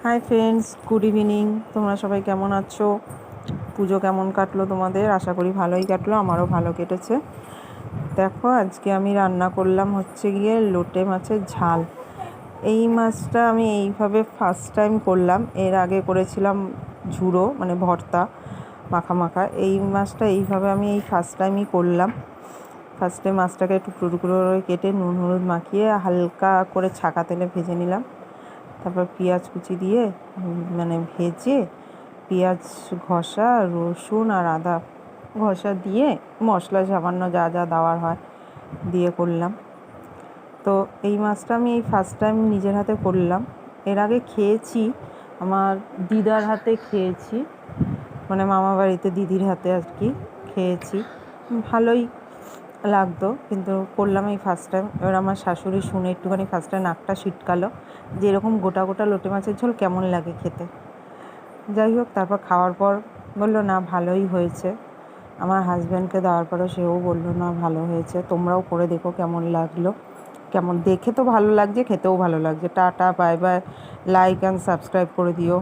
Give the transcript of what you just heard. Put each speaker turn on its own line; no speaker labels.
Hi friends, good evening. তোমরা সবাই কেমন আছো? পুজো কেমন কাটলো তোমাদের? আশা করি ভালোই কাটলো, আমারও ভালো কেটেছে। দেখো, আজকে আমি রান্না করলাম হচ্ছে গিয়ে লোটে মাছের ঝাল। এই মাছটা আমি এইভাবে ফার্স্ট টাইম করলাম। এর আগে করেছিলাম ঝুড়ো, মানে ভর্তা মাখা মাখা। এই মাছটা এইভাবে আমি এই ফার্স্ট টাইমই করলাম। ফার্স্টে মাছটাকে টুকরো টুকরো করে কেটে নুন হলুদ মাখিয়ে হালকা করে ছাকা তেলে ভেজে নিলাম। তারপর পেঁয়াজ কুচি দিয়ে মানে ভেজে পেঁয়াজ ঘষা, রসুন আর আদা ঘষা দিয়ে মশলা সামান্য যা যা দেওয়ার হয় দিয়ে করলাম। তো এই মাছটা আমি এই ফার্স্ট টাইম নিজের হাতে করলাম। এর আগে খেয়েছি, আমার দিদার হাতে খেয়েছি, মানে মামা বাড়িতে দিদির হাতে আর কি খেয়েছি, ভালোই লাগতো, কিন্তু করলাম এই ফার্স্ট টাইম। এবার আমার শাশুড়ি শুনে একটুখানি ফার্স্ট টাইম নাকটা ছিটকালো যে এরকম গোটা গোটা লোটে মাছের ঝোল কেমন লাগে খেতে। যাই হোক, তারপর খাওয়ার পর বললো না ভালোই হয়েছে। আমার হাজব্যান্ডকে দেওয়ার পরেও সেও বললো না ভালো হয়েছে, তোমরাও করে দেখো কেমন লাগলো। কেমন দেখে তো ভালো লাগছে, খেতেও ভালো লাগছে। Tata, bye bye, like and subscribe করে দিও।